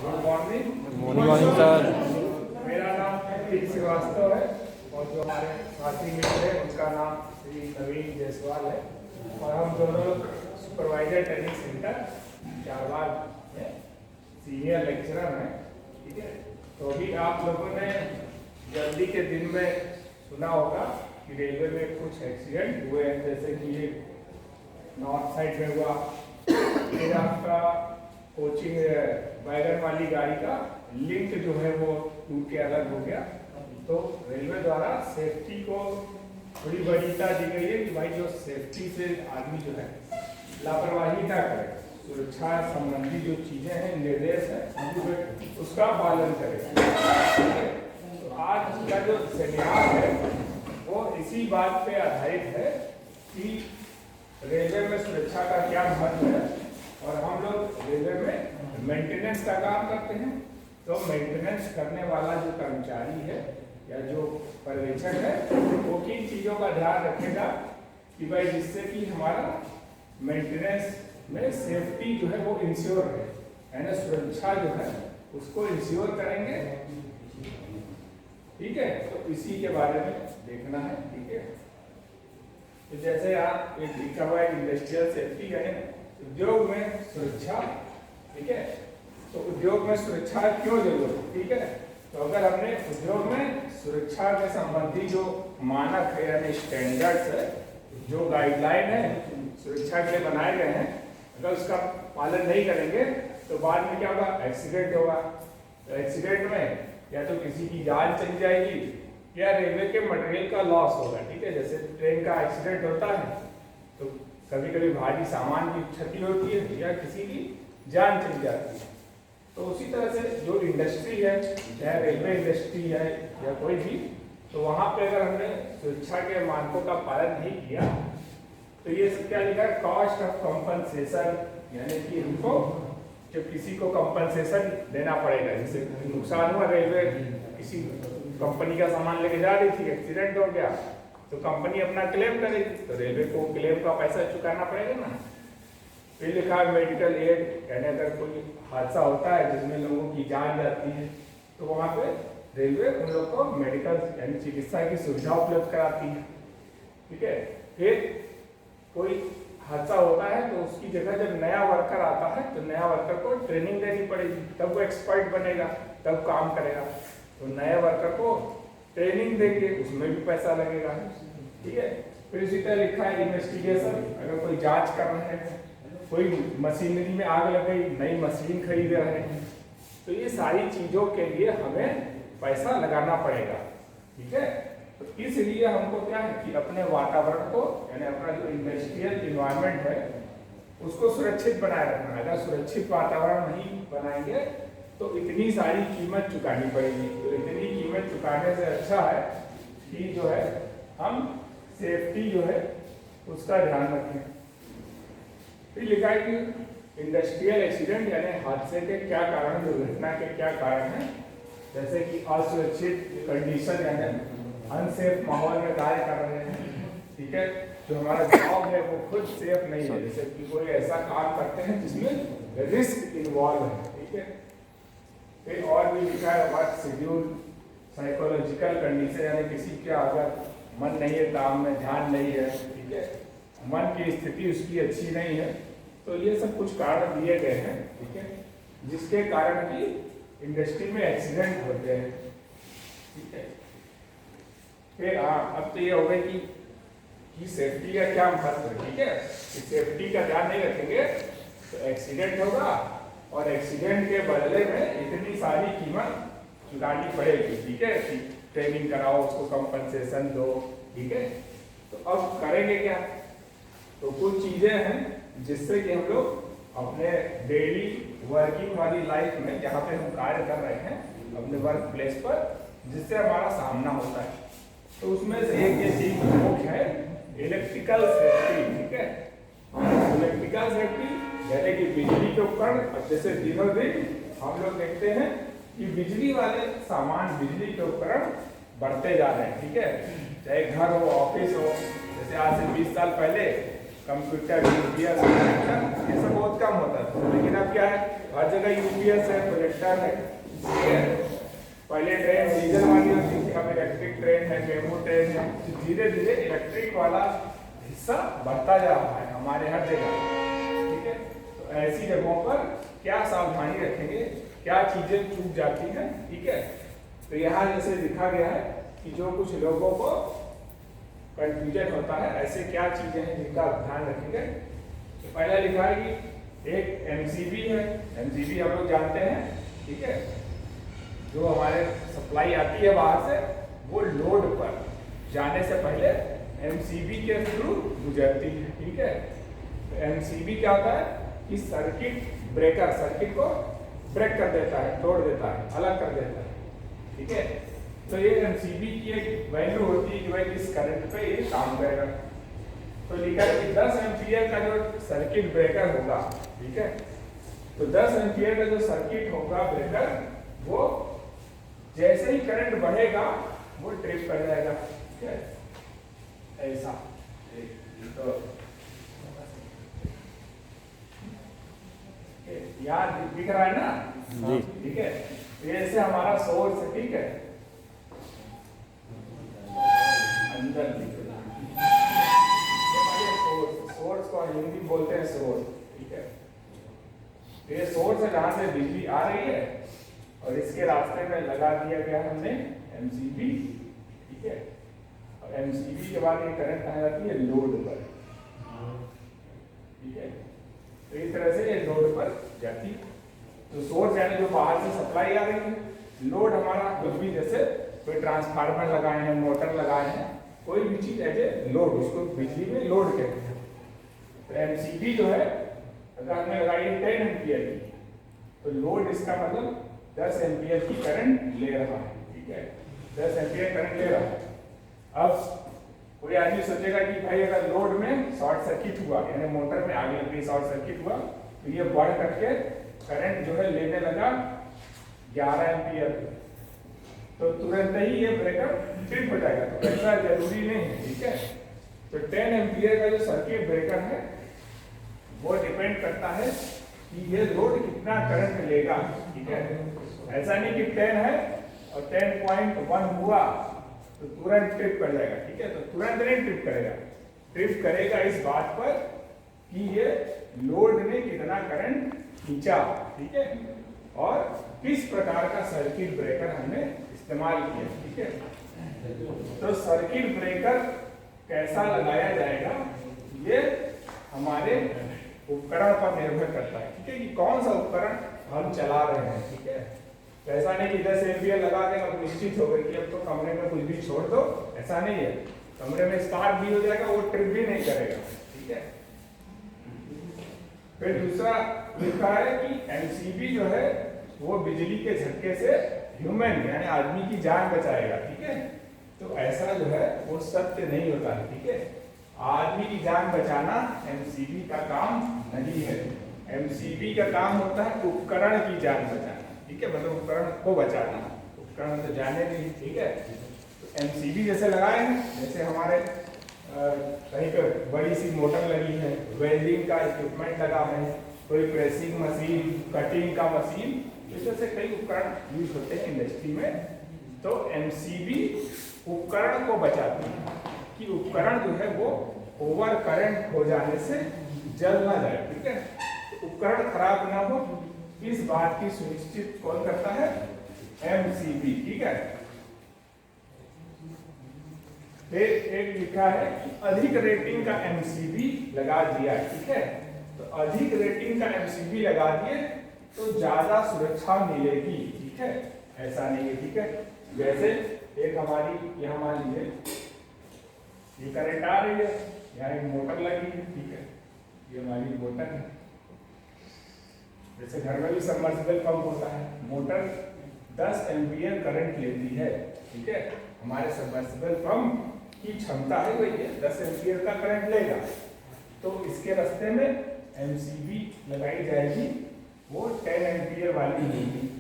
Good morning. Morning sir. मेरा नाम प्रतीक श्रीवास्तव है और जो हमारे साथी मित्र हैं उनका नाम श्री नवीन जायसवाल है और हम दोनों सुपरवाइजर ट्रेनिंग सेंटर चारबाग में सीनियर लेक्चरर हैं। ठीक है, तो अभी आप लोगों ने जल्दी के दिन में सुना होगा कि रेलवे में कुछ एक्सीडेंट हुए हैं, जैसे कि ये नॉर्थ साइड में हुआ, फिर आपका कोचिंग वैगन वाली गाड़ी का लिंक जो है वो टूट के अलग हो गया। तो रेलवे द्वारा सेफ्टी को थोड़ी वरीयता दी गई है कि भाई जो सेफ्टी से आदमी जो है लापरवाही ना करे, सुरक्षा संबंधी जो चीजें हैं, निर्देश है, उसका पालन करे। तो आज का जो सेमिनार है वो इसी बात पे आधारित है कि रेलवे में सुरक्षा का क्या महत्व है। और हम लोग रेलवे में मेंटेनेंस का काम करते हैं, तो मेंटेनेंस करने वाला जो कर्मचारी है या जो पर्यवेक्षक है वो किन चीज़ों का ध्यान रखेगा कि भाई जिससे कि हमारा मेंटेनेंस में सेफ्टी जो है वो इंश्योर है, यानी सुरक्षा जो है उसको इंश्योर करेंगे। ठीक है, तो इसी के बारे में देखना है। ठीक है, तो जैसे आप एक लिखा हुआ है इंडस्ट्रियल सेफ्टी यानी उद्योग में सुरक्षा। ठीक है, तो उद्योग में सुरक्षा क्यों जरूरी है? ठीक है, तो अगर हमने उद्योग में सुरक्षा के संबंधी जो मानक है यानी स्टैंडर्ड्स है, जो गाइडलाइन है सुरक्षा के लिए बनाए गए हैं, अगर उसका पालन नहीं करेंगे तो बाद में क्या होगा? एक्सीडेंट होगा। तो एक्सीडेंट में या तो किसी की जान चली जाएगी या रेलवे के मटेरियल का लॉस होगा। ठीक है, जैसे ट्रेन का एक्सीडेंट होता है तो कभी कभी भारी सामान की क्षति होती है या किसी की जान चली जाती है। तो उसी तरह से जो इंडस्ट्री है, चाहे रेलवे इंडस्ट्री है या कोई भी, तो वहाँ पे अगर हमने सुरक्षा के मानकों का पालन नहीं किया तो ये सब क्या लिखा है? कॉस्ट ऑफ कंपनसेशन, यानी कि हमको जब किसी को कंपनसेशन देना पड़ेगा, जैसे नुकसान हुआ, रेलवे किसी कंपनी का सामान लेके जा रही थी, एक्सीडेंट हो गया, तो कंपनी अपना क्लेम करेगी, तो रेलवे को क्लेम का पैसा चुकाना पड़ेगा ना। फिर लिखा है मेडिकल एड, यानी अगर कोई हादसा होता है जिसमें लोगों की जान जाती है तो वहाँ पे रेलवे उन लोग को मेडिकल यानी चिकित्सा की सुविधा उपलब्ध कराती है। ठीक है, फिर कोई हादसा होता है तो उसकी जगह जब नया वर्कर आता है तो नया वर्कर को ट्रेनिंग देनी पड़ेगी, तब वो एक्सपर्ट बनेगा, तब काम करेगा। तो नए वर्कर को ट्रेनिंग देंगे, उसमें भी पैसा लगेगा। ठीक है, फिर इसी तरह लिखा है इन्वेस्टिगेशन, अगर कोई जांच कर रहे हैं, कोई मशीनरी में आग लग गई, नई मशीन खरीद रहे हैं, तो ये सारी चीजों के लिए हमें पैसा लगाना पड़ेगा। ठीक है, तो इसलिए हमको क्या है कि अपने वातावरण को यानी अपना जो इंडस्ट्रियल इन्वायरमेंट है उसको सुरक्षित बनाए रखना है। अगर सुरक्षित वातावरण नहीं बनाएंगे तो इतनी सारी कीमत चुकानी पड़ेगी। तो इतनी कीमत चुकाने से अच्छा है कि जो है हम सेफ्टी जो है उसका ध्यान रखें। फिर लिखा है कि इंडस्ट्रियल एक्सीडेंट यानी हादसे के क्या कारण, दुर्घटना के क्या कारण हैं, जैसे कि असुरक्षित कंडीशन यानी अनसेफ माहौल में कार्य कर रहे हैं। ठीक है, जो हमारा जॉब है वो खुद सेफ नहीं है, जैसे कि कोई ऐसा काम करते हैं जिसमें रिस्क इन्वॉल्व है। ठीक है, फिर और भी लिखा है वर्क शेड्यूल, साइकोलॉजिकल कंडीशन यानी किसी का अगर मन नहीं है, काम में ध्यान नहीं है, ठीक है, मन की स्थिति उसकी अच्छी नहीं है, तो ये सब कुछ कारण दिए गए हैं। ठीक है, जिसके कारण कि इंडस्ट्री में एक्सीडेंट होते हैं। ठीक है, फिर अब तो ये हो गई कि सेफ्टी का क्या महत्व है। ठीक है, कि सेफ्टी का ध्यान नहीं रखेंगे तो एक्सीडेंट होगा और एक्सीडेंट के बदले में इतनी सारी कीमत चुकानी पड़ेगी। ठीक है, कि ट्रेनिंग कराओ, उसको कंपनसेशन दो। ठीक है, तो अब करेंगे क्या? तो कुछ चीजें हैं जिससे कि हम लोग अपने डेली वर्किंग वाली लाइफ में जहाँ पे हम कार्य कर रहे हैं अपने वर्क प्लेस पर, जिससे हमारा सामना होता है, तो उसमें से एक ये चीज मुख्य है इलेक्ट्रिकल सेफ्टी। ठीक है, इलेक्ट्रिकल सेफ्टी यानी कि बिजली के उपकरण। अब जैसे दिनों दिन हम लोग देखते हैं कि बिजली वाले सामान, बिजली के उपकरण बढ़ते जा रहे हैं। ठीक है, चाहे घर हो, ऑफिस हो, जैसे आज से 20 साल पहले कंप्यूटर, यूपीएस, प्रोजेक्टर, ये सब बहुत कम होता था। लेकिन अब क्या है, हर जगह यूपीएस है, प्रोजेक्टर है, ठीक है। पहले ट्रेन डीजल वाली होती थी, अब इलेक्ट्रिक ट्रेन है, मेमू ट्रेन है। तो धीरे धीरे इलेक्ट्रिक वाला हिस्सा बढ़ता जा रहा है हमारे हर जगह, ठीक है। तो ऐसी जगहों पर क्या सावधानी रखेंगे, क्या चीजें चूक जाती हैं, ठीक है। तो यहाँ जैसे लिखा गया है कि जो कुछ लोगों को कंफ्यूजन होता है, ऐसे क्या चीजें हैं जिनका ध्यान रखेंगे। तो पहला लिखा है कि एक एमसीबी है। एमसीबी हम लोग जानते हैं, ठीक है, जो हमारे सप्लाई आती है बाहर से, वो लोड पर जाने से पहले एमसीबी के थ्रू गुजरती है, ठीक है। तो एमसीबी क्या होता है कि सर्किट ब्रेकर, सर्किट को ब्रेक कर देता है, तोड़ देता है, अलग कर देता है, ठीक है। तो ये एमसीबी की एक वैल्यू होती है कि भाई किस करंट पे ये काम करेगा। तो लिखा है कि 10 एम्पियर का जो सर्किट ब्रेकर होगा, ठीक है, तो 10 एम्पियर का जो सर्किट होगा ब्रेकर, वो जैसे ही करंट बढ़ेगा वो ट्रिप कर जाएगा, ठीक है, ऐसा। तो यार दिख रहा है ना, ठीक है। ऐसे हमारा सोर्स है, ठीक है, अंदर सोर्स को हिंदी बोलते हैं सोर्स, ठीक है। ये सोर्स है जहां से बिजली आ रही है और इसके रास्ते में लगा दिया गया हमने एमसीबी, ठीक है। और एमसीबी के बाद ये करंट आ जाती है लोड पर, ठीक है। तो इस तरह से ये लोड पर जाती है। तो सोर्स यानी जो बाहर से सप्लाई आ रही है, लोड हमारा कुछ भी, जैसे कोई ट्रांसफार्मर लगाए हैं, मोटर लगाए हैं, कोई भी चीज एज ए लोड, उसको बिजली में लोड कहते हैं। तो एमसीबी जो है, अगर हमने लगाई है 10 एम्पियर की, तो लोड इसका मतलब 10 एम्पियर की करंट ले रहा है, ठीक है, 10 एम्पियर करंट ले रहा है। अब कोई आदमी सोचेगा कि भाई अगर लोड में शॉर्ट सर्किट हुआ, यानी मोटर में आग लग गई, शॉर्ट सर्किट हुआ, तो ये बढ़ करके करंट जो है लेने लगा 11 एम्पियर, तो तुरंत ही ये ब्रेकर ट्रिप हो जाएगा। तो ऐसा जरूरी नहीं है, ठीक है। तो 10 एम्पियर का जो सर्किट ब्रेकर है वो डिपेंड करता है कि ये लोड कितना करंट लेगा, ठीक है। ऐसा नहीं कि 10 है और 10.1 हुआ तो तुरंत ट्रिप कर जाएगा, ठीक है। तो तुरंत नहीं ट्रिप करेगा, ट्रिप करेगा इस बात पर कि ये लोड ने कितना करंट खींचा, ठीक है, और किस प्रकार का सर्किट ब्रेकर हमने इस्तेमाल किया, ठीक है। तो सर्किट ब्रेकर कैसा लगाया जाएगा ये हमारे उपकरण पर निर्भर करता है, ठीक है, कि कौन सा उपकरण हम चला रहे हैं, ठीक है। ऐसा नहीं कि 10 एम्पियर लगा के अब निश्चित हो गए कि अब तो कमरे में कुछ भी छोड़ दो, ऐसा नहीं है। कमरे में स्पार्क भी हो जाएगा, वो ट्रिप भी नहीं करेगा, ठीक है। फिर दूसरा लिखा है कि एमसीबी जो है वो बिजली के झटके से ह्यूमन यानी आदमी की जान बचाएगा, ठीक है। तो ऐसा जो है वो सत्य नहीं होता है, ठीक है। आदमी की जान बचाना एमसीबी का काम नहीं है। एमसीबी का काम होता है उपकरण की जान बचाना, ठीक है, मतलब उपकरण को बचाना, उपकरण तो जाने नहीं, ठीक है। तो एमसीबी जैसे लगाए हैं, जैसे हमारे कहीं पर बड़ी सी मोटर लगी है, वेल्डिंग का इक्विपमेंट लगा है, कोई प्रेसिंग मशीन, कटिंग का मशीन, इस तरह से कई उपकरण यूज होते हैं इंडस्ट्री में। तो एमसीबी उपकरण को बचाती है कि उपकरण जो है वो ओवर करंट हो जाने से जल ना जाए, ठीक है, तो उपकरण खराब ना हो, इस बात की सुनिश्चित कौन करता है, एमसीबी, ठीक है। फिर एक लिखा है कि अधिक रेटिंग का एमसीबी लगा दिया, ठीक है। तो अधिक रेटिंग का एमसीबी लगा दिए तो ज्यादा सुरक्षा मिलेगी, ठीक है, ऐसा नहीं है, ठीक है। जैसे एक हमारी यहाँ मान लीजिए ये करंट आ रही है, यहाँ एक मोटर लगी है, ठीक है, ये हमारी मोटर है। जैसे घर में भी सबमर्सिबल पंप होता है, मोटर 10 एम्पियर करंट लेती है, ठीक है। हमारे सबमर्सिबल पंप की क्षमता है वही है 10 एम्पियर का करंट लेगा। तो इसके रास्ते में एमसीबी लगाई जाएगी, वो 10 एम्पियर वाली होगी।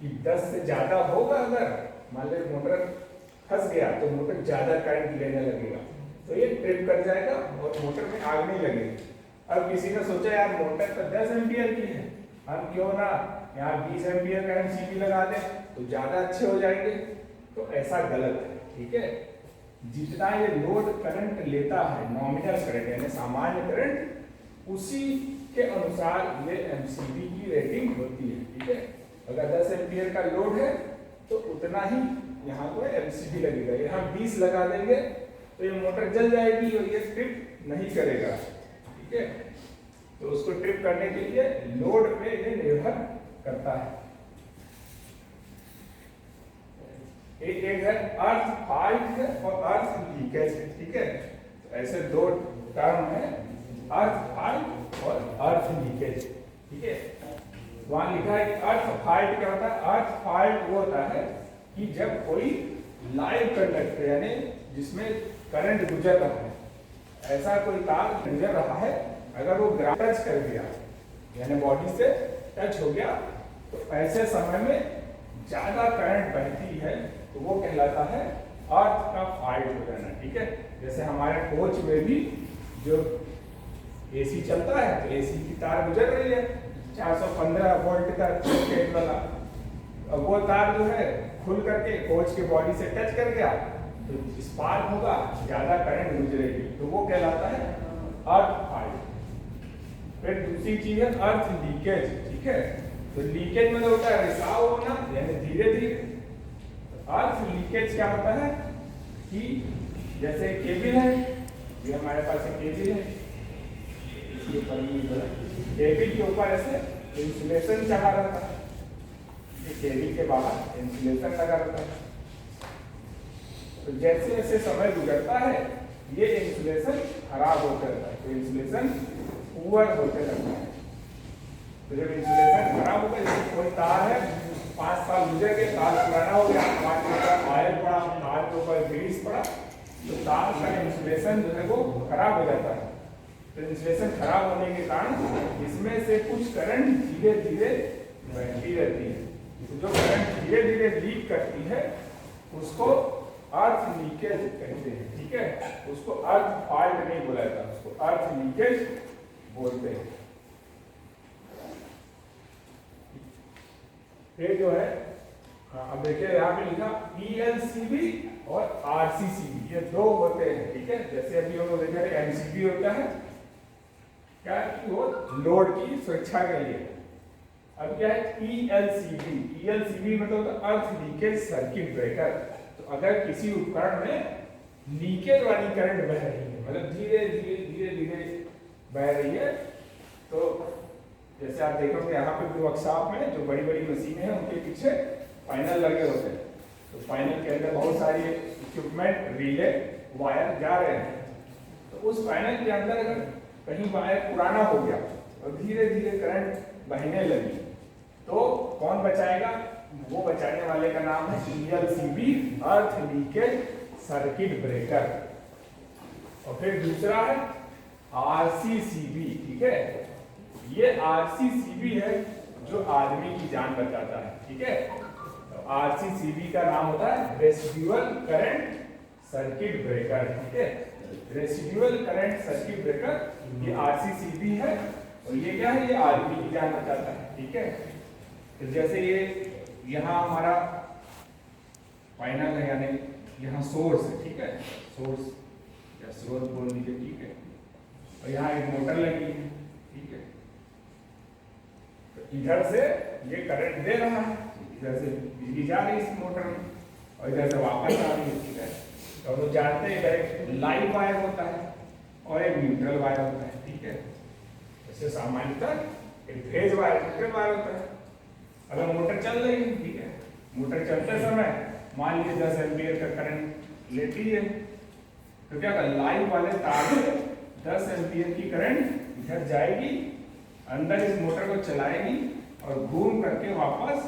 कि 10 से ज्यादा होगा, अगर मान लो मोटर फंस गया तो मोटर ज्यादा करंट लेने लगेगा, तो ये ट्रिप कर जाएगा और मोटर में आग नहीं लगेगी। अब किसी ने सोचा यार मोटर तो 10 एम्पियर की है, हम क्यों ना यहाँ 20 एम्पियर का एमसीबी लगा दें तो ज्यादा अच्छे हो जाएंगे। तो ऐसा गलत है, ठीक है। जितना ये लोड करंट लेता है, नॉमिनल करंट यानी सामान्य करंट, उसी के अनुसार ये एमसीबी की रेटिंग होती है, ठीक है। अगर 10 एम्पियर का लोड है तो उतना ही यहाँ पर एमसीबी लगेगा। यहाँ 20 लगा देंगे तो ये मोटर जल जाएगी और ये ट्रिप नहीं करेगा, ठीक है। तो उसको ट्रिप करने के लिए लोड पे ये निर्भर करता है। एक है अर्थ फाल्ट है और अर्थ लीकेज है, ठीक है। तो ऐसे दो टर्म है, अर्थ फाल्ट और अर्थ लीकेज, ठीक है। वहां लिखा है कि अर्थ फाल्ट क्या होता है। अर्थ फाल्ट वो होता है कि जब कोई लाइव कंडक्टर यानी जिसमें करंट गुजर रहा है, ऐसा कोई तार गुजर रहा है, अगर वो ग्राउंड टच कर दिया यानी बॉडी से टच हो गया, तो ऐसे समय में ज्यादा करंट बहती है तो वो कहलाता है अर्थ का फाल्ट हो जाना, ठीक है। जैसे हमारे कोच में भी जो एसी चलता है तो एसी की तार गुजर रही है 415 वोल्ट का सर्किट वाला, अब वो तार जो है खुल करके कोच के बॉडी से टच कर गया तो स्पार्क होगा, ज्यादा करंट गुजरेगी, तो वो कहलाता है अर्थ फाल्ट। फिर दूसरी चीज है अर्थ लीकेज, ठीक है। तो लीकेज मतलब होता है रिसाव होना यानी धीरे धीरे। अर्थ लीकेज क्या होता है कि जैसे केबल है, ये हमारे पास एक केबल है, इसके ऊपर केबल के ऊपर ऐसे इंसुलेशन चढ़ा रहता है, केबल के बाहर इंसुलेशन लगा रहता है। तो जैसे जैसे समय गुजरता है ये इंसुलेशन खराब होते रहता है, तो इंसुलेशन पुअर होते रहता है। तो जब इंसुलेशन खराब होगा, जैसे कोई तार है 5 साल गुजर के तार पुराना हो गया, 5 मीटर ऑयल पड़ा, तार के ऊपर ग्रीस पड़ा, तो तार का इंसुलेशन जो है वो खराब हो जाता है। तो इंसुलेशन खराब होने के कारण इसमें से कुछ करंट धीरे धीरे बहती रहती है। जो करंट धीरे धीरे लीक करती है उसको अर्थ लीकेज कहते हैं, ठीक है। उसको अर्थ फाल्ट नहीं बोला जाता, उसको अर्थ लीकेज बोलते हैं। ये जो है अब देखिए यहाँ पे लिखा ELCB और RCCB, ये दो होते हैं, ठीक है। जैसे अभी हम लोग देख रहे हैं MCB होता है क्या कि वो लोड की सुरक्षा के लिए। अब क्या है ELCB मतलब अर्थ लीकेज सर्किट ब्रेकर। तो अगर किसी उपकरण में लीकेज वाली करंट बह रही है, मतलब धीरे धीरे बह रही है, तो जैसे आप देखोगे यहाँ पे भी वर्कशॉप में जो बड़ी बड़ी मशीनें हैं उनके पीछे फाइनल लगे होते हैं, तो फाइनल के अंदर बहुत सारी इक्विपमेंट रिले वायर जा रहे हैं। तो उस फाइनल के अंदर अगर कहीं वायर पुराना हो गया और धीरे धीरे करंट बहने लगी तो कौन बचाएगा? वो बचाने वाले का नाम है ELCB, अर्थ लीकेज सर्किट ब्रेकर। और फिर दूसरा है RCCB, ठीक है। ये RCCB है जो आदमी की जान बचाता है, ठीक है। तो RCCB का नाम होता है रेसिडुअल करंट सर्किट ब्रेकर, ठीक है। रेसिडुअल करंट सर्किट ब्रेकर ये RCCB है और ये क्या है? ये आदमी की जान बचाता है, ठीक है। तो जैसे ये यहाँ हमारा फाइनल है यानी यहाँ सोर्स है, ठीक है, सोर्स या स्रोत बोल दीजिए, ठीक है। और यहाँ एक मोटर लगी है, ठीक है। तो इधर से ये करंट दे रहा है, इधर से बिजली जा रही है इस मोटर में और इधर से वापस आ रही है, ठीक है। तो हम लोग जानते हैं एक लाइव वायर होता है और एक न्यूट्रल वायर होता है, ठीक है। जैसे सामान्यतः एक फेज वायर न्यूट्रल वायर होता है। अगर मोटर चल रही है, ठीक है, मोटर चलते समय मान लीजिए 10 एम्पीयर का करंट लेती है, तो क्या लाइव वाले तार से 10 एम्पीयर की करंट इधर जाएगी, अंदर इस मोटर को चलाएगी और घूम करके वापस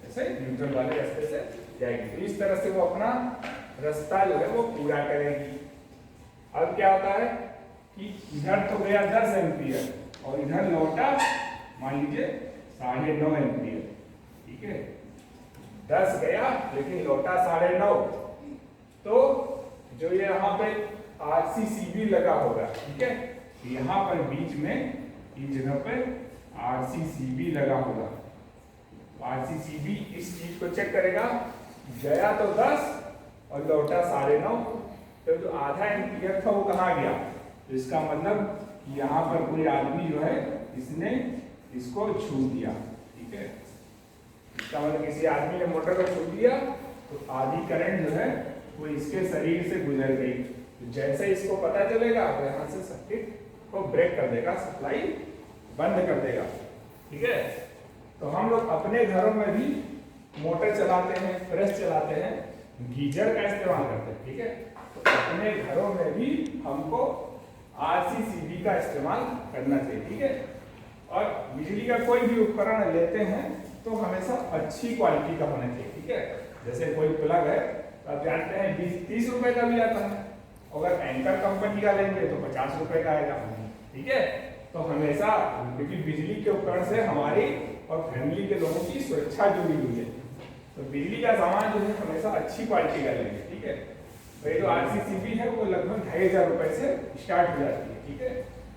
ऐसे न्यूट्रल वाले रास्ते से जाएगी। तो इस तरह से वो अपना रास्ता जो है वो पूरा करेगी। अब क्या होता है कि इधर तो गया 10 एम्पीयर और इधर लौटा मान लीजिए 9.5 एम्पीयर, ठीक है। 10 गया लेकिन लौटा 9.5, तो जो ये यहाँ पे RCCB लगा होगा, ठीक है। यहाँ पर बीच में इस जगह पर RCCB लगा होगा। RCCB इस चीज को चेक करेगा, गया तो 10 और लौटा 9.5, तो जो आधा एम्पियर था वो कहाँ गया। तो इसका मतलब यहाँ पर कोई आदमी जो है इसने इसको छू दिया, ठीक है। इसका मतलब किसी आदमी ने मोटर को छू दिया तो आधी करंट जो है वो इसके शरीर से गुजर गई। तो जैसे इसको पता चलेगा तो यहाँ से सर्किट को ब्रेक कर देगा, सप्लाई बंद कर देगा, ठीक है। तो हम लोग अपने घरों में भी मोटर चलाते हैं, प्रेस चलाते हैं, गीजर का इस्तेमाल करते हैं, ठीक है। तो अपने घरों में भी हमको RCCB का इस्तेमाल करना चाहिए, ठीक है। और बिजली का कोई भी उपकरण लेते हैं तो हमेशा अच्छी क्वालिटी का होना चाहिए, ठीक है। जैसे कोई प्लग है तो आप जानते हैं 20-30 रुपए का भी आता है, अगर एंकर कंपनी का लेंगे तो 50 रुपए का आएगा, ठीक है। तो हमेशा, क्योंकि बिजली के उपकरण से हमारी और फैमिली के लोगों की सुरक्षा जुड़ी हुई है, तो बिजली का सामान जो है हमेशा अच्छी क्वालिटी का लेंगे, ठीक है। तो ये जो RCCB है वो लगभग 2500 रुपए से स्टार्ट हो जाती है, ठीक है।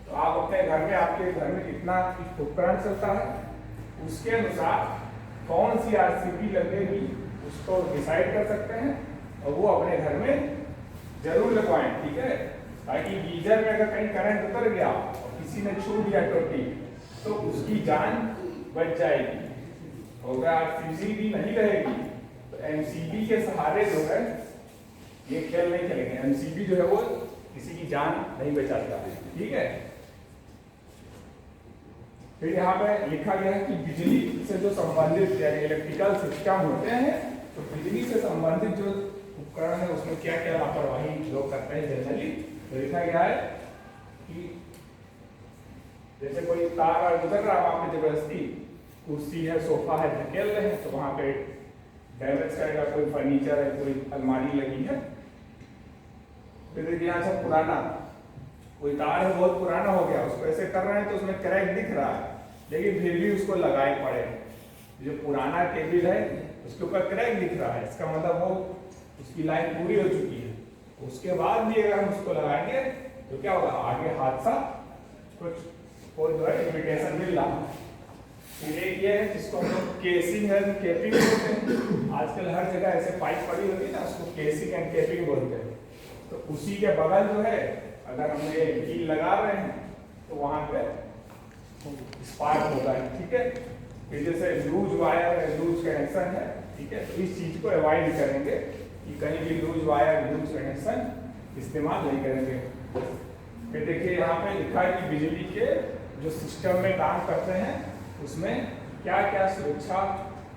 तो आप अपने घर में, आपके घर में कितना उपकरण चलता है उसके अनुसार कौन सी RCCB लगेगी उसको डिसाइड कर सकते हैं और वो अपने घर में जरूर लगवाएं, ठीक है। ताकि गीजर में अगर कहीं करंट उतर गया और किसी ने छू दिया टोटी तो उसकी जान बच जाएगी। अगर RCCB नहीं रहेगी तो MCB के सहारे जो है ये खेल नहीं खेलेंगे। MCB जो है वो किसी की जान नहीं बचाता, ठीक है। फिर यहाँ पे लिखा गया है कि बिजली से जो संबंधित यानी इलेक्ट्रिकल सिस्टम होते हैं, तो बिजली से संबंधित जो उपकरण है उसमें क्या क्या लापरवाही लोग करते हैं जनरली। तो लिखा गया है कि जैसे कोई तार गुजर रहा है वहां पे जबरदस्ती कुर्सी है, सोफा है, धकेल रहे हैं तो वहां पे डैमेज करेगा, कोई फर्नीचर है, कोई अलमारी लगी है। फिर देखिए यहाँ से पुराना कोई तार है, बहुत पुराना हो गया, उसको ऐसे कर रहे हैं तो उसमें क्रैक दिख रहा है, लेकिन फिर भी उसको लगाए पड़े। जो पुराना केबल है उसके ऊपर क्रैक दिख रहा है, इसका मतलब वो उसकी लाइन पूरी हो चुकी है। उसके बाद भी अगर हम उसको लगाएंगे तो क्या होगा, आगे हादसा कुछ कोई जो है इन्विटेशन मिल रहा है। फिर एक ये है जिसको हम लोग केसिंग एंड कैपिंग बोलते हैं। आजकल हर जगह ऐसे पाइप पड़ी होती है ना, उसको केसिंग एंड कैपिंग बोलते हैं। तो उसी के बगल जो है अगर हम ये कील लगा रहे हैं तो वहां पे स्पार्क होगा, ठीक है। फिर जैसे लूज वायर है, लूज कनेक्शन है, ठीक है, तो इस चीज को अवॉइड करेंगे कि कहीं भी लूज वायर, लूज कनेक्शन इस्तेमाल नहीं करेंगे। फिर देखिए यहाँ पे लिखा है कि बिजली के जो सिस्टम में काम करते हैं उसमें क्या क्या सुरक्षा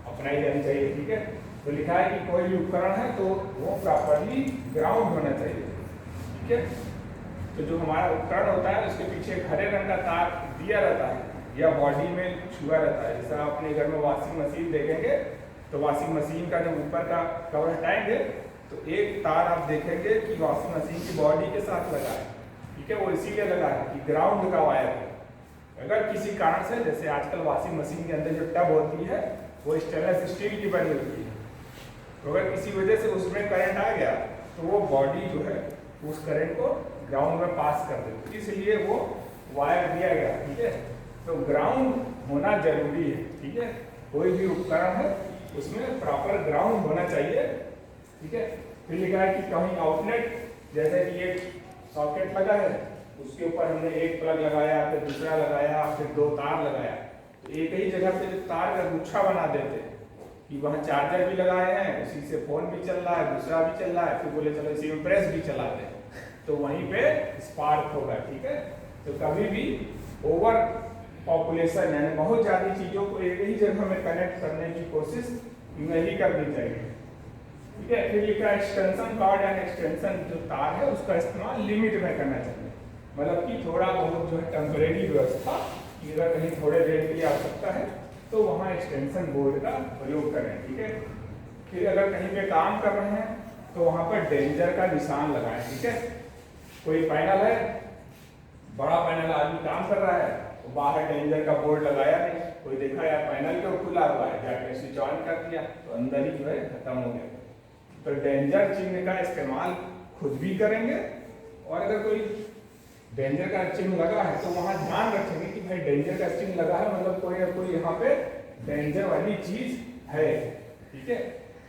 अपनाई जानी चाहिए, ठीक है। तो लिखा है कि कोई भी उपकरण है तो वो प्रॉपर्ली ग्राउंड होना चाहिए, ठीक है। तो जो हमारा उपकरण होता है उसके पीछे एक हरे रंग का तार दिया रहता है या बॉडी में छुआ रहता है। जैसे आप अपने घर में वॉशिंग मशीन देखेंगे तो वॉशिंग मशीन का जब ऊपर का कवर हटाएंगे तो एक तार आप देखेंगे कि वॉशिंग मशीन की बॉडी के साथ लगा है, ठीक है। वो इसीलिए लगा है कि ग्राउंड का वायर है। अगर किसी कारण से, जैसे आजकल वॉशिंग मशीन के अंदर जो टब होती है वो स्टेनलेस स्टील की बनी होती है, तो अगर किसी वजह से उसमें करंट आ गया तो वो बॉडी जो है उस करंट को ग्राउंड में पास कर देती है, इसलिए वो वायर दिया गया, ठीक है। तो ग्राउंड होना जरूरी है, ठीक है। कोई भी उपकरण है उसमें प्रॉपर ग्राउंड होना चाहिए, ठीक है। फिर लिखा है कि कहीं आउटलेट, जैसे कि एक सॉकेट लगा है उसके ऊपर हमने एक प्लग लगाया, फिर दूसरा लगाया, फिर 2 तार लगाया, तो एक ही जगह पे जो तार का गुच्छा बना देते हैं कि वहाँ चार्जर भी लगाए हैं, उसी से फोन भी चल रहा है, दूसरा भी चल रहा है, फिर बोले चलो इसी में प्रेस भी चलाते हैं, तो वहीं पे स्पार्क होगा, ठीक है। तो कभी भी ओवर पॉपुलेशन यानी बहुत ज्यादा चीजों को एक ही जगह में कनेक्ट करने की कोशिश नहीं करनी चाहिए, ठीक है। फिर लिखा एक्सटेंशन कॉर्ड एंड एक्सटेंशन जो तार है उसका इस्तेमाल लिमिट में करना चाहिए, मतलब कि थोड़ा बहुत जो है टेम्परेरी व्यवस्था कि अगर कहीं थोड़े देर के लिए आवश्यकता है तो वहाँ एक्सटेंशन बोर्ड का प्रयोग करें, ठीक है। फिर अगर कहीं पे काम कर रहे हैं तो वहाँ पर डेंजर का निशान लगाएं, ठीक है। कोई पैनल है, बड़ा पैनल, आदमी काम कर रहा है तो बाहर डेंजर का बोर्ड लगाया नहीं, कोई देखा यार पैनल क्यों खुला हुआ है, जाके स्विच ऑन कर दिया तो अंदर ही जो है खत्म हो गया। तो डेंजर चिन्ह का इस्तेमाल खुद भी करेंगे और अगर कोई डेंजर का चिन्ह लगा है तो वहां ध्यान रखेंगे कि भाई डेंजर का चिन्ह लगा है मतलब कोई ना कोई यहाँ पे डेंजर वाली चीज है। ठीक है,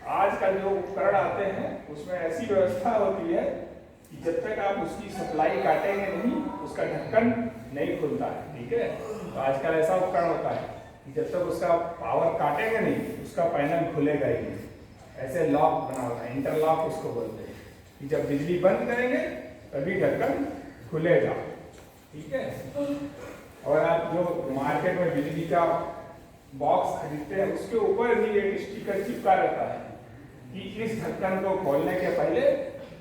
आजकल जो उपकरण आते हैं उसमें ऐसी व्यवस्था होती है कि जब तक आप उसकी सप्लाई काटेंगे नहीं उसका ढक्कन नहीं खुलता है। ठीक है, तो आजकल ऐसा उपकरण होता है कि जब तक उसका पावर काटेंगे नहीं उसका पैनल खुलेगा ही नहीं। ऐसे लॉक बना होता है, इंटरलॉक उसको बोलते हैं कि जब बिजली बंद करेंगे तभी ढक्कन खुलेगा। ठीक है, और आप जो मार्केट में बिजली का बॉक्स खरीदते हैं उसके ऊपर भी एक स्टिकर चिपका रहता है कि इस ढक्कन को खोलने के पहले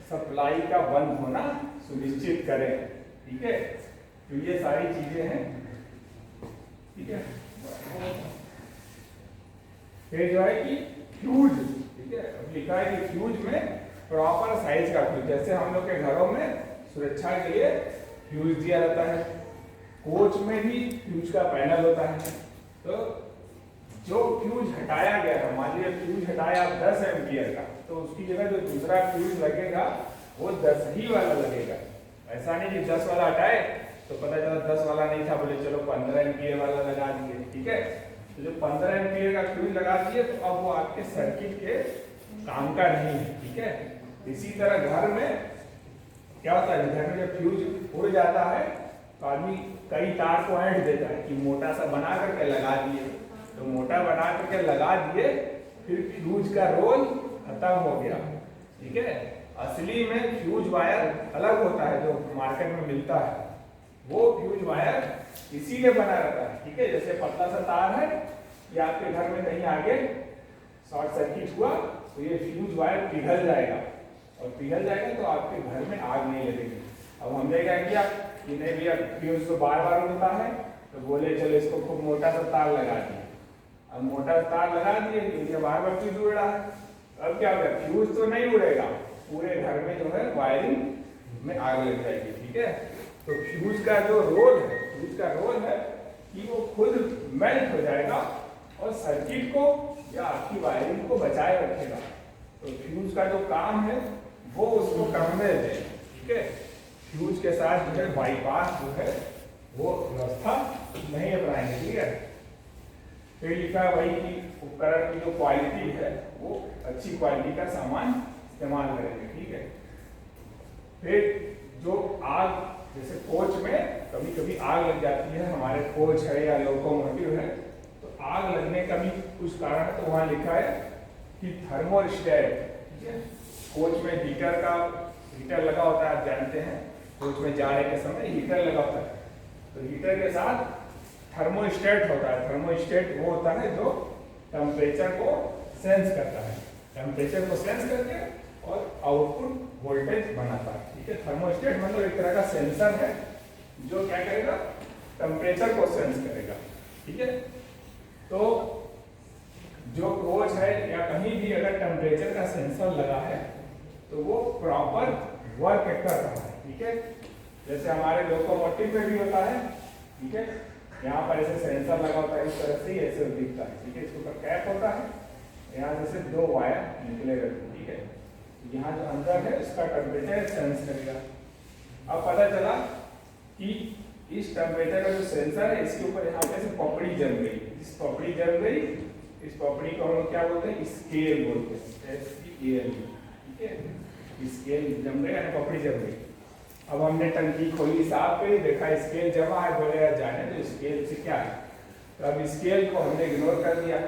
सप्लाई का बंद होना सुनिश्चित करें। ठीक है, तो ये सारी चीजें हैं। ठीक है, फिर जो है कि फ्यूज, ठीक है, अब लिखा है कि फ्यूज में प्रॉपर साइज का फ्यूज, जैसे हम लोग के घरों में सुरक्षा के लिए फ्यूज दिया जाता है, कोच में भी फ्यूज का पैनल होता है। तो जो फ्यूज हटाया गया है, मान लीजिए फ्यूज हटाया आप 10 एम्पियर का, तो उसकी जगह जो दूसरा फ्यूज लगेगा वो 10 ही वाला लगेगा। ऐसा नहीं कि 10 वाला हटाए तो पता चला 10 वाला नहीं था, बोले चलो 15 एम्पियर वाला लगा दिए। ठीक है, तो जो 15 एम्पियर का फ्यूज लगा दिए तो अब वो आपके सर्किट के काम का नहीं है। ठीक है, इसी तरह घर में क्या होता है, घर में जब फ्यूज उड़ जाता है तो आदमी कई तार को ऐंठ देता है कि मोटा सा बना करके लगा दिए, तो मोटा बना करके लगा दिए, फिर फ्यूज का रोल खत्म हो गया। ठीक है, असली में फ्यूज वायर अलग होता है जो मार्केट में मिलता है, वो फ्यूज वायर इसीलिए बना रहता है। ठीक है, जैसे पतला सा तार है या आपके घर में कहीं आगे शॉर्ट सर्किट हुआ तो ये फ्यूज वायर पिघल जाएगा, और पिघल जाएगा तो आपके घर में आग नहीं लगेगी। अब हमने क्या किया कि नहीं भैया फ्यूज तो बार बार उड़ता है, तो बोले चलो इसको खूब मोटा सा तार लगा दिए। अब मोटा तार लगा दिए क्योंकि बार बार फ्यूज उड़ रहा है, अब क्या होगा, फ्यूज तो नहीं उड़ेगा, पूरे घर में जो है वायरिंग में आग लग जाएगी। ठीक है, तो फ्यूज का जो रोल है, फ्यूज का रोल है कि वो खुद मेल्ट हो जाएगा और सर्किट को या आपकी वायरिंग को बचाए रखेगा। तो फ्यूज का जो काम है वो उसको करने दें। ठीक है, फ्यूज के साथ जो है बाईपास जो है वो व्यवस्था नहीं अपनाएंगे। ठीक है, फिर लिखा है वही कि उपकरण की जो क्वालिटी है वो अच्छी क्वालिटी का सामान इस्तेमाल करेंगे। ठीक है, फिर जो आग, जैसे कोच में कभी कभी आग लग जाती है, हमारे कोच है या लोकोमोटिव है, तो आग लगने का भी कुछ कारण है। तो वहां लिखा है कि थर्मोस्टेट, ठीक है, कोच में हीटर लगा होता है, आप जानते हैं कोच में जाने के समय हीटर लगा होता है, तो हीटर के साथ थर्मोस्टेट होता है। थर्मोस्टेट वो होता है जो टेम्परेचर को सेंस करता है, टेम्परेचर को सेंस करके और आउटपुट वोल्टेज बनाता है। ठीक है, थर्मोस्टेट मतलब एक तरह का सेंसर है जो क्या करेगा, टेम्परेचर को सेंस करेगा। ठीक है, तो जो कोच है या कहीं भी अगर टेम्परेचर का सेंसर लगा है तो वो प्रॉपर वर्क कर रहा है। ठीक है, जैसे हमारे लोकोमोटिव में भी होता है। ठीक है, यहाँ पर ऐसे सेंसर लगा होता है, इस तरह से ही ऐसे दिखता है। ठीक है, इसके ऊपर कैप होता है, यहाँ जैसे 2 वायर निकले रहते। ठीक है, यहाँ जो अंदर है इसका टेम्परेचर सेंस करेगा। अब पता चला कि इस टेम्परेचर का जो सेंसर है इसके ऊपर यहाँ पे से पपड़ी जम गई, इस पपड़ी जम गई, इस पपड़ी को हम क्या बोलते हैं, स्केल बोलते हैं, SCAL। ठीक है, स्केल जम गई यानी पपड़ी जम गई। अब हमने टंकी खोली, साफ करी, देखा स्केल जमा है, बोले यार जाने तो स्केल से क्या है, तो अब स्केल को हमने इग्नोर कर दिया।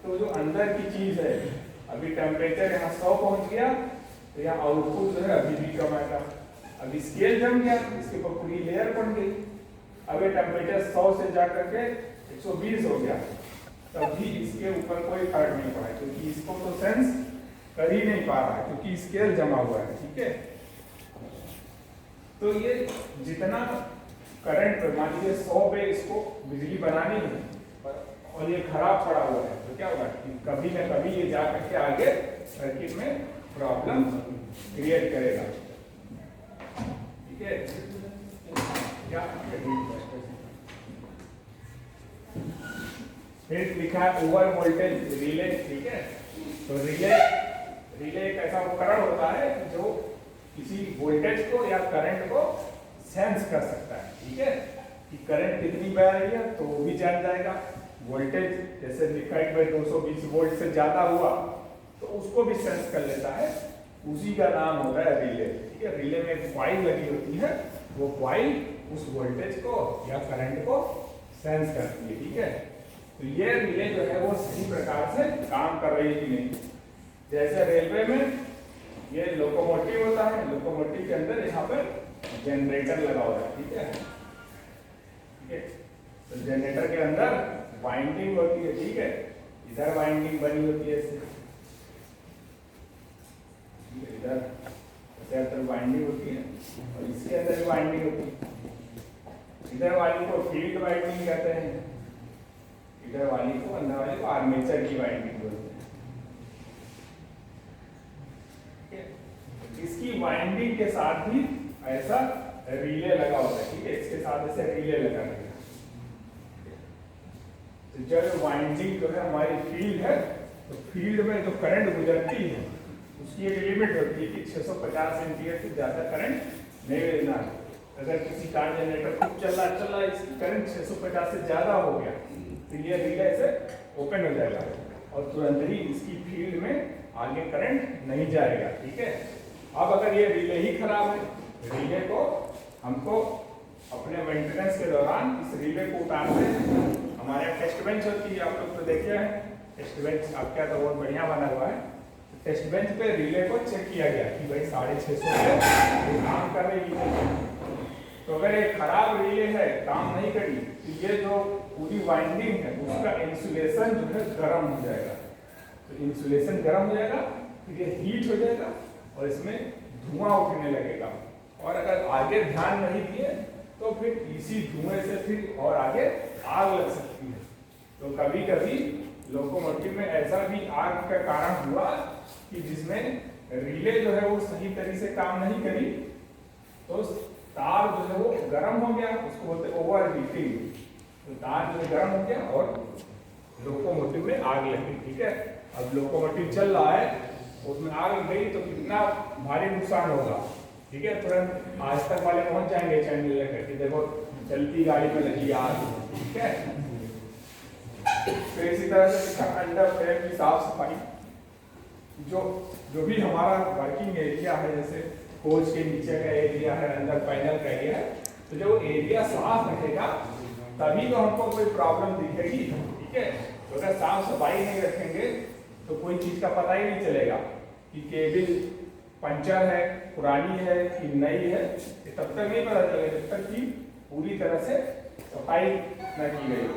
तो जो अंदर की चीज है, अभी टेम्परेचर यहाँ 100 पहुंच गया तो यहाँ आउटपुट जो है अभी भी कम आएगा। अब स्केल जम गया, इसके ऊपर पूरी लेयर बन गई, अब ये टेम्परेचर 100 से जा करके 120 हो गया, तब भी इसके ऊपर कोई फर्क नहीं पड़ा क्योंकि इसको तो सेंस कर ही नहीं पा रहा है क्योंकि स्केल जमा हुआ है। ठीक है, तो ये जितना करंट मान लीजिए 100 पे इसको बिजली बनानी है और ये खराब पड़ा हुआ है तो क्या होगा कि कभी ना कभी ये जा करके आगे सर्किट में प्रॉब्लम क्रिएट करेगा। ठीक है, क्या फिर लिखा है ओवर वोल्टेज रिले। ठीक है, तो रिले एक ऐसा उपकरण होता है जो किसी वोल्टेज को या करंट को सेंस कर सकता है, ठीक है, कि करंट कितनी बह रही है तो वो भी जान जाएगा। वोल्टेज जैसे डिफाइंड बाय 220 वोल्ट से ज्यादा हुआ तो उसको भी सेंस कर लेता है, उसी का नाम होता है रिले, ठीक है। रिले में एक कॉइल लगी होती है, वो कॉइल उस वोल्टेज को या करंट को सेंस करती है, ठीक है। तो ये रिले जो है वो सही प्रकार से काम कर रही है कि नहीं। जैसे रेलवे में ये लोकोमोटिव होता है, लोकोमोटिव के अंदर यहाँ पर जनरेटर लगा हुआ है, ठीक है, ठीक है। तो जनरेटर के अंदर वाइंडिंग होती है, ठीक है, इधर वाइंडिंग बनी होती है इधर वाइंडिंग होती है और इसके अंदर भी वाइंडिंग होती है। इधर वाली को फील्ड वाइंडिंग कहते हैं, इधर वाली को अंदर वाली को आर्मेचर की वाइंडिंग बोलते हैं। इसकी वाइंडिंग के साथ ही ऐसा रिले लगा होता है, ठीक है, इसके साथ ऐसे रिले लगा रहेगा। तो जब वाइंडिंग जो है हमारी फील्ड है, तो फील्ड में जो करंट गुजरती है उसकी एक लिमिट होती है कि 650 एम्पीयर से ज्यादा करंट नहीं लेना है। अगर किसी कार जनरेटर खूब चल रहा इसकी करंट 650 से ज्यादा हो गया तो ये रिले से ओपन हो जाएगा और तुरंत ही इसकी फील्ड में आगे करंट नहीं जाएगा, ठीक है। अब अगर ये रिले ही खराब है, रिले को हमको अपने मेंटेनेंस के दौरान इस रिले को उतारना है। हमारे टेस्ट बेंच होती है, आप लोग तो देखे हैं, टेस्ट बेंच आपका तो बहुत बढ़िया बना हुआ है। टेस्ट बेंच पे रिले को चेक किया गया कि भाई 650 पे काम कर रही है। तो अगर एक खराब रिले है, काम नहीं करी, तो ये जो पूरी वाइंडिंग है उसका इंसुलेशन जो है गर्म हो जाएगा। तो इंसुलेशन गर्म हो जाएगा, फिर ये हीट हो जाएगा और इसमें धुआं उठने लगेगा। और अगर आगे ध्यान नहीं दिए तो फिर इसी धुएं से फिर और आगे आग लग सकती है। तो कभी कभी लोकोमोटिव में ऐसा भी आग का कारण हुआ कि जिसमें रिले जो है वो सही तरीके से काम नहीं करी, तो तार जो है वो गर्म हो गया, उसको बोलते हैं ओवर हीटिंग। तो तार जो है गर्म हो गया और लोकोमोटिव में आग लगी, ठीक है। अब लोकोमोटिव चल रहा है, उसमें आग लग गई तो कितना भारी नुकसान होगा, ठीक है। तुरंत आज तक वाले पहुंच जाएंगे चैनल लेकर कि देखो चलती गाड़ी में लगी आग, ठीक है। तो इसी तरह से अंडर फ्रेम की साफ सफाई, जो भी हमारा वर्किंग एरिया है, जैसे कोच के नीचे का एरिया है, अंदर पैनल का एरिया है, तो जब एरिया साफ रहेगा तभी तो हमको कोई प्रॉब्लम दिखेगी, ठीक है। तो अगर साफ सफाई नहीं रखेंगे तो कोई चीज का पता ही नहीं चलेगा कि केबल पंचर है, पुरानी है कि नई है, ये तब तक नहीं पता चलेगा जब तक कि पूरी तरह से सफाई न की गई।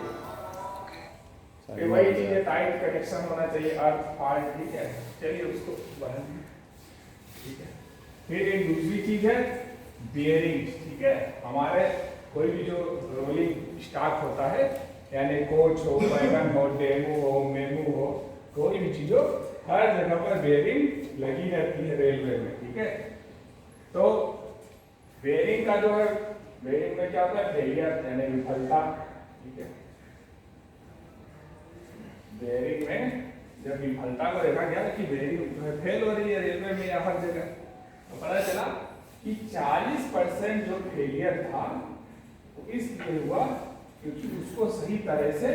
फिर वही चीज है, टाइट कनेक्शन होना चाहिए, अर्थ फाल्ट, ठीक है। चलिए उसको बना, ठीक है। फिर एक दूसरी चीज है बेयरिंग, ठीक है। हमारे कोई भी जो रोलिंग स्टॉक होता है, यानी कोच हो, वैगन हो, डेमू हो, मेमू हो, कोई भी चीज हो, हर जगह पर बेयरिंग लगी रहती है रेलवे में, ठीक है। तो बेयरिंग का जो है, बेयरिंग में क्या होता है, फेलियर यानी विफलता, ठीक है। बेयरिंग में जब विफलता को देखा गया कि बेयरिंग जो है फेल हो रही है रेलवे में या हर जगह, तो पता चला कि 40% जो फेलियर था वो इसलिए हुआ क्योंकि उसको सही तरह से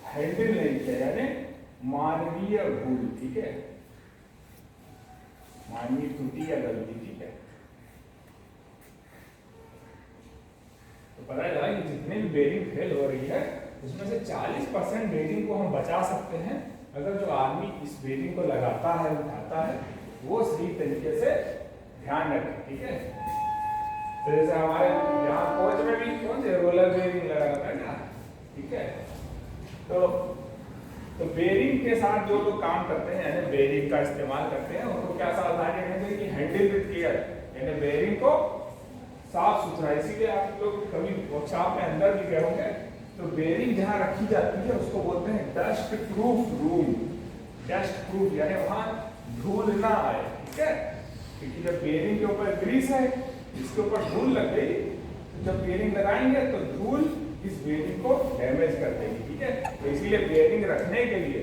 हैंडल नहीं किया, यानी मानवीय भूल, ठीक है, मानवीय त्रुटि या गलती, ठीक है। तो पता चला कि जितने भी बेयरिंग फेल हो रही है उसमें से 40% बेयरिंग को हम बचा सकते हैं अगर जो आदमी इस बेयरिंग को लगाता है, उठाता है, वो सही तरीके से ध्यान रखें, ठीक है। तो जैसे हमारे यहाँ कोच में भी कौन से रोलर बेयरिंग लगा रहता है ना, ठीक है। तो बेयरिंग के साथ जो लोग काम करते हैं, यानी बेयरिंग का इस्तेमाल करते हैं, उनको क्या सावधानी रखनी चाहिए कि हैंडल विद केयर, यानी बेयरिंग को साफ सुथरा। इसीलिए आप लोग कभी वर्कशॉप में अंदर भी गए होंगे तो बेयरिंग जहाँ रखी जाती है उसको बोलते हैं dust proof room, dust proof, यानी वहाँ धूल ना आए, ठीक है। क्योंकि जब बेयरिंग के ऊपर ग्रीस है, इसके ऊपर धूल लग गई, तो जब बेयरिंग लगाएंगे तो धूल इस बेयरिंग को डैमेज कर देगी, ठीक है। तो इसीलिए बेयरिंग रखने के लिए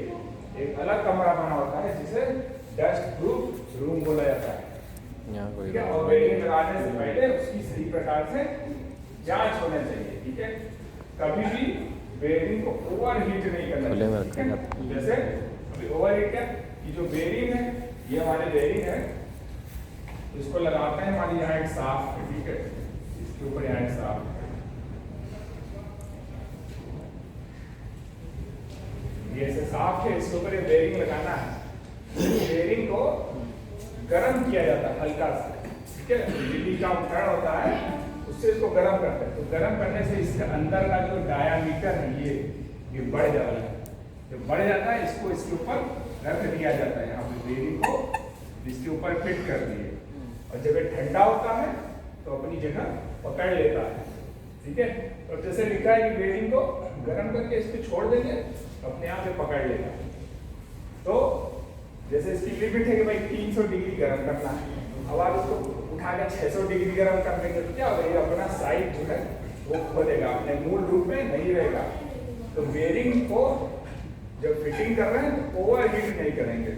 एक अलग कमरा बना होता है जिसे डस्ट प्रूफ रूम बोला जाता है। ठीक है। और बेरिंग लगाने से पहले उसकी सही प्रकार से जांच होना चाहिए, ठीक है। कभी भी बेरिंग को ओवर हीट नहीं करना चाहिए, ठीक है। जैसे अभी ओवर हीट है, ये जो बेरिंग है ये हमारी बेरिंग है, इसको लगाते हैं, हमारी यहाँ एक साफ है, ठीक है, इसके ऊपर यहाँ एक साफ है, ये ऐसे साफ है, इसके ऊपर ये बेरिंग लगाना है। बेरिंग को गर्म किया जाता है हल्का सा, ठीक है। बिजली का उपकरण होता है, उससे इसको गर्म करते हैं, तो गर्म करने से इसके अंदर का जो डायामीटर है ये बढ़ जाता है। जब बढ़ जाता है इसको इसके ऊपर रख दिया जाता है, यहाँ पे बेरिंग को इसके ऊपर फिट कर दिए, और जब ये ठंडा होता है तो अपनी जगह पकड़ लेता है, ठीक है। और जैसे लिखा है कि बेरिंग को गर्म करके इसको छोड़ देंगे, अपने आप ये पकड़ लेगा। तो जैसे इसकी लिमिट है कि भाई 300 डिग्री गर्म करना है, अब आप इसको उठा के 600 डिग्री गर्म कर देंगे तो क्या होगा, ये अपना साइज जो है वो खो देगा, अपने मूल रूप में नहीं रहेगा। तो बेरिंग को जब फिटिंग कर रहे हैं तो ओवर हीट नहीं करेंगे,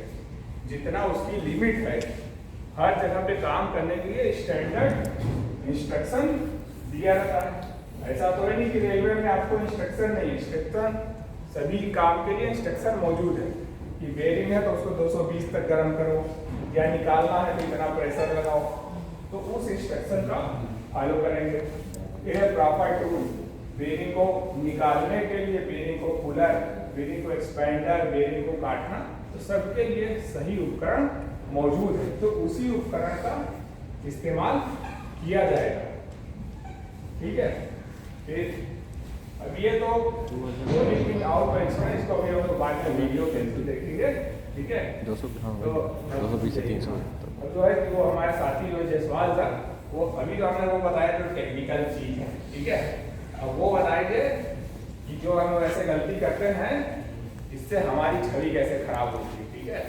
जितना उसकी लिमिट है। हर जगह पे काम करने के लिए स्टैंडर्ड इंस्ट्रक्शन दिया रहता है। ऐसा तो है नहीं कि रेलवे में आपको इंस्ट्रक्शन नहीं, इंस्ट्रक्शन सभी काम के लिए इंस्ट्रक्शन मौजूद है कि बेरिंग है तो उसको 220 तक गर्म करो, या निकालना है तो इतना प्रेशर लगाओ, तो उस इंस्ट्रक्शन का फॉलो करेंगे। यह है प्रॉपर टूल, बेरिंग को निकालने के लिए, बेरिंग को पुलर, बेरिंग को एक्सपेंडर, बेरिंग को काटना, तो सबके लिए सही उपकरण मौजूद है, तो उसी उपकरण का इस्तेमाल किया जाएगा, ठीक है। फिर अब ये तो लिंकिंग आउट का इंस्ट्रूमेंट, इसको अभी हम बाद में वीडियो के थ्रू देखेंगे, ठीक है। 220 से 300 जो है कि वो हमारे साथी जो जयसवाल था, वो अभी तो हमने वो बताया जो टेक्निकल चीज है, ठीक है। अब वो बताएंगे कि जो हम ऐसे गलती करते हैं इससे हमारी छवि कैसे खराब होती है, ठीक है।